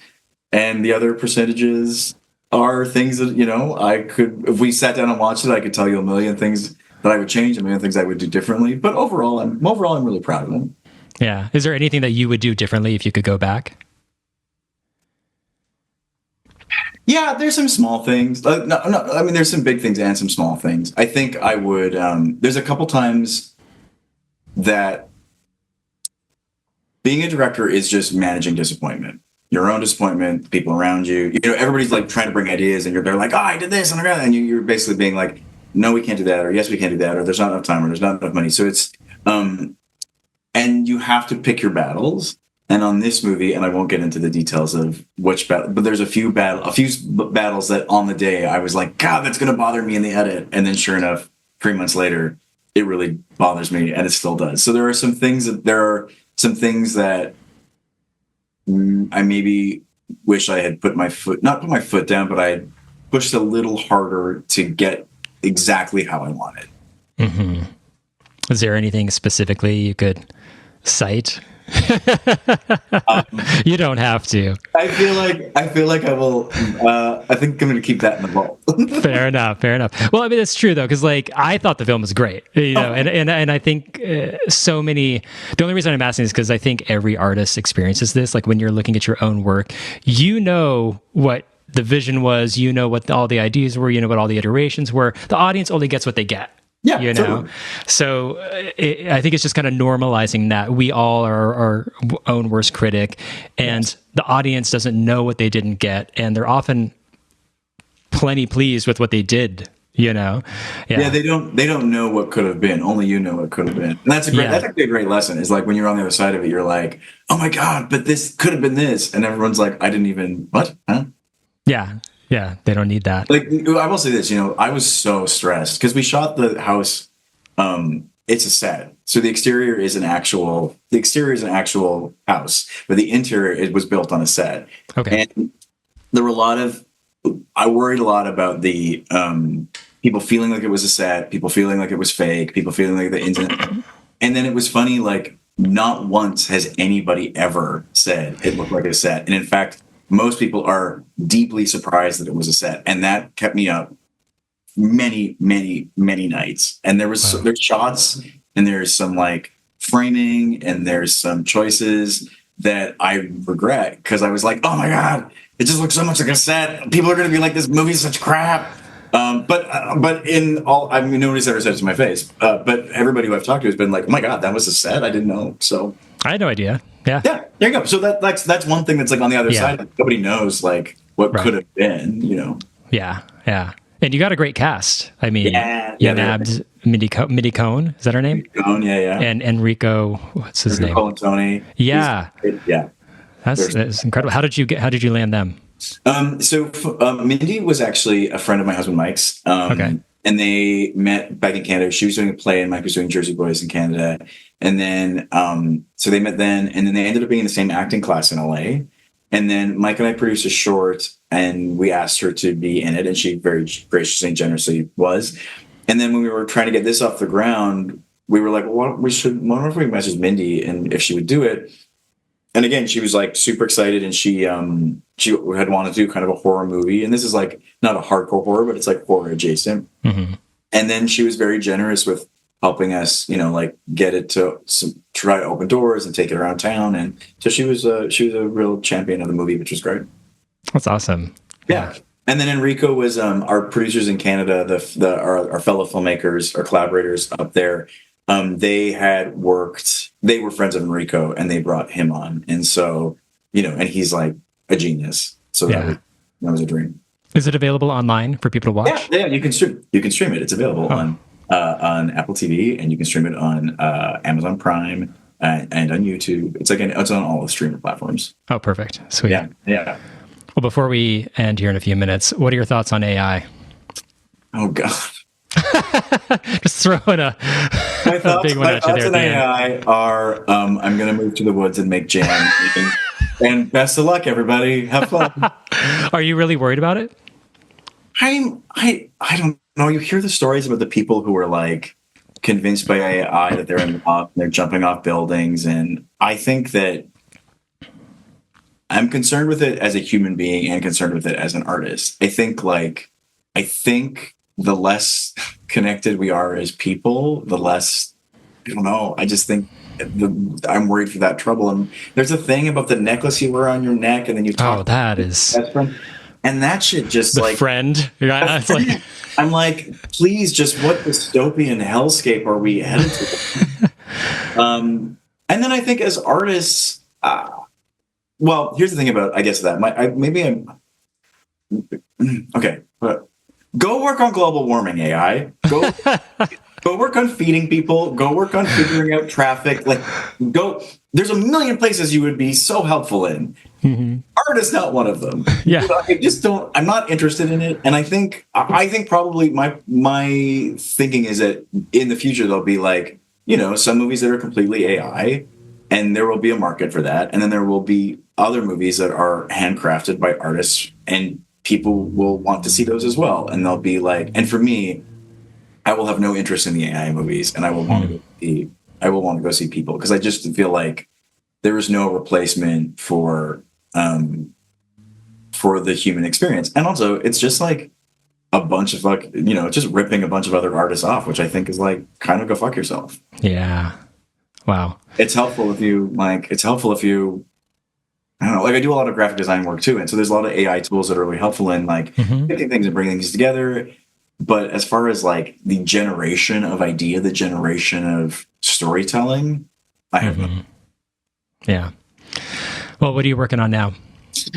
And the other percentages are things that, I could, if we sat down and watched it, I could tell you a million things that I would change, a million things I would do differently. But overall, I'm really proud of it. Yeah. Is there anything that you would do differently if you could go back? Yeah, there's some small things. No, I mean, there's some big things and some small things. I think I would, there's a couple times that being a director is just managing disappointment, your own disappointment, people around you. Everybody's like trying to bring ideas, and they're like, "Oh, I did this," and you're basically being like, "No, we can't do that," or "Yes, we can't do that," or "There's not enough time," or "There's not enough money." So it's, and you have to pick your battles. And on this movie, and I won't get into the details of which battle, but there's a few battles that on the day I was like, God, that's going to bother me in the edit, and then sure enough, 3 months later, it really bothers me, and it still does. So there are some things that I maybe wish I had not put my foot down, but I pushed a little harder to get exactly how I wanted. Mm-hmm. Is there anything specifically you could cite? You don't have to. I feel like I will. I think I'm going to keep that in the vault. Fair enough. Well, I mean, it's true though, because like I thought the film was great, and I think so many. The only reason I'm asking is because I think every artist experiences this. Like when you're looking at your own work, what the vision was, what all the ideas were, what all the iterations were. The audience only gets what they get. Yeah, Totally. So I think it's just kind of normalizing that we all are our own worst critic, and the audience doesn't know what they didn't get, and they're often plenty pleased with what they did. Yeah, they don't know what could have been. Only you know what could have been, and that's actually a great lesson. Is like when you're on the other side of it, you're like, oh my God, but this could have been this, and everyone's like, I didn't even what? Huh? Yeah, they don't need that. Like, I will say this, I was so stressed because we shot the house. It's a set, so the exterior is an actual house, but the interior, it was built on a set. Okay, and there were I worried a lot about the people feeling like it was a set, people feeling like it was fake, people feeling like the internet. And then it was funny, like not once has anybody ever said it looked like a set, and in fact, most people are deeply surprised that it was a set, and that kept me up many, many, many nights. And there's shots, and there's some like framing, and there's some choices that I regret because I was like, oh my God, it just looks so much like a set. People are going to be like, this movie's such crap. But in all, I mean, nobody's ever said it to my face. But everybody who I've talked to has been like, oh my God, that was a set. I didn't know. So I had no idea. Yeah, there you go. So that's one thing that's like on the other side. Like, nobody knows like what could have been. Yeah. And you got a great cast. I mean, yeah, nabbed Mindy Cohn. Is that her name? Cohn, yeah. And Enrico, what's his name? Nicole and Tony. Yeah. Yeah. That's incredible. How did you land them? Mindy was actually a friend of my husband Mike's. Okay. And they met back in Canada. She was doing a play and Mike was doing Jersey Boys in Canada. And then, so they met then, and then they ended up being in the same acting class in LA. And then Mike and I produced a short and we asked her to be in it. And she very graciously and generously was. And then when we were trying to get this off the ground, we were like, well, why don't we message Mindy and if she would do it? And again, she was like super excited, and she had wanted to do kind of a horror movie, and this is like not a hardcore horror, but it's like horror adjacent. Mm-hmm. And then she was very generous with helping us, like get it to try to open doors and take it around town. And so she was a real champion of the movie, which was great. That's awesome. Yeah. And then Enrico was our producers in Canada, our fellow filmmakers, our collaborators up there. They were friends of Enrico and they brought him on. And so, and he's like a genius. So that was a dream. Is it available online for people to watch? Yeah, you can stream it. It's available on Apple TV, and you can stream it on Amazon Prime and on YouTube. It's on all the streaming platforms. Oh, perfect. Sweet. Yeah. Well, before we end here in a few minutes, what are your thoughts on AI? Oh God. Just throwing a big one at you there. My thoughts on AI are, I'm going to move to the woods and make jam. And best of luck, everybody. Have fun. Are you really worried about it? I don't know. You hear the stories about the people who are like convinced by AI that they're in love and they're jumping off buildings. And I think that I'm concerned with it as a human being and concerned with it as an artist. I think the less connected we are as people, the less, I don't know. I just think I'm worried for that trouble. And there's a thing about the necklace you wear on your neck, and then you talk. Oh, that is. And that shit just the friend. Yeah, I'm like, please, just what dystopian hellscape are we headed to? And then I think as artists, well, here's the thing about, I guess that okay, but go work on global warming, AI. Go work on feeding people. Go work on figuring out traffic. There's a million places you would be so helpful in. Mm-hmm. Art is not one of them. Yeah. I'm not interested in it. And I think probably my thinking is that in the future, there'll be some movies that are completely AI, and there will be a market for that. And then there will be other movies that are handcrafted by artists, and people will want to see those as well. And they'll be and for me, I will have no interest in the AI movies, and I will want to go see people, because I just feel like there is no replacement for the human experience. And also, it's just like a bunch of just ripping a bunch of other artists off, which I think is kind of go fuck yourself. Yeah. Wow. It's helpful if you I don't know, I do a lot of graphic design work too. And so there's a lot of AI tools that are really helpful in picking things and bringing things together. But as far as the generation of idea, the generation of storytelling, I have no. Yeah. Well, what are you working on now?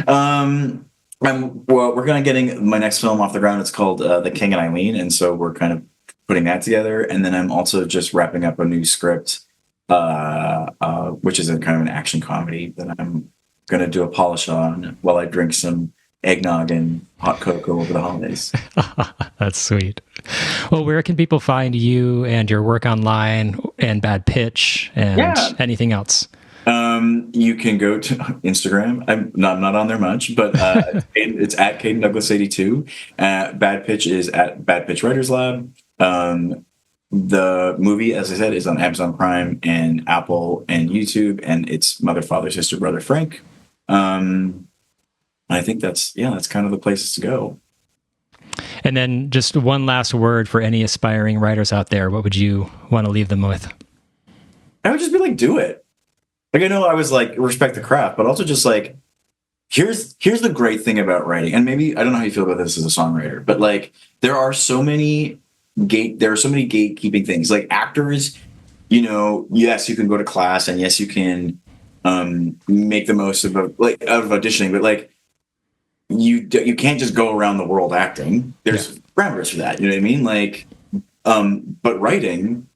We're kind of getting my next film off the ground. It's called The King and Eileen. And so we're kind of putting that together. And then I'm also just wrapping up a new script, which is a kind of an action comedy that I'm going to do a polish on while I drink some eggnog and hot cocoa over the holidays. That's sweet. Well, where can people find you and your work online, and Bad Pitch, and anything else? You can go to Instagram. I'm not on there much, but it's at Caden Douglas 82. Bad Pitch is at Bad Pitch Writers Lab. The movie, as I said, is on Amazon Prime and Apple and YouTube, and it's Mother, Father, Sister, Brother, Frank. I think that's kind of the places to go. And then just one last word for any aspiring writers out there. What would you want to leave them with? I would just be do it. I know I was respect the craft, but also just here's the great thing about writing. And maybe, I don't know how you feel about this as a songwriter, but there are so many gatekeeping things. Actors, yes, you can go to class, and yes, you can make the most of auditioning, but you can't just go around the world acting. There's parameters for that. You know what I mean? Like, but writing,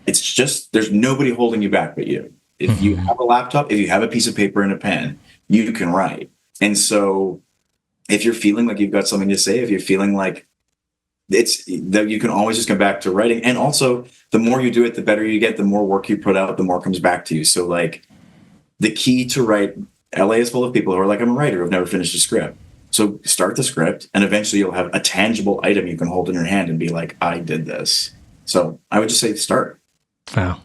it's just, there's nobody holding you back but you. If you have a laptop, if you have a piece of paper and a pen, you can write. And so if you're feeling like you've got something to say, if you're feeling like it's that, you can always just come back to writing. And also, the more you do it, the better you get, the more work you put out, the more comes back to you. So like, the key to write, LA is full of people who are like, I'm a writer who've never finished a script. So start the script, and eventually you'll have a tangible item you can hold in your hand and be like, I did this. So I would just say start. Wow.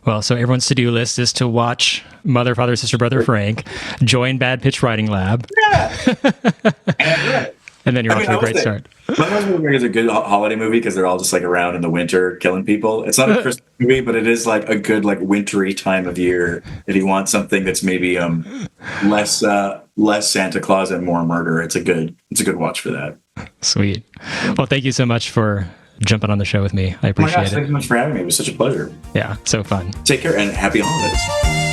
Well, so everyone's to-do list is to watch Mother, Father, Sister, Brother, Frank, join Bad Pitch Writing Lab. Yeah. And then you're off to a great start. Mother's Movie is a good holiday movie because they're all just like around in the winter killing people. It's not a Christmas movie, but it is like a good like wintry time of year if you want something that's maybe less Santa Claus and more murder. It's a good watch for that. Sweet. Well, thank you so much for jumping on the show with me. I appreciate it. Thanks so much for having me. It was such a pleasure. Yeah, so fun. Take care and happy holidays.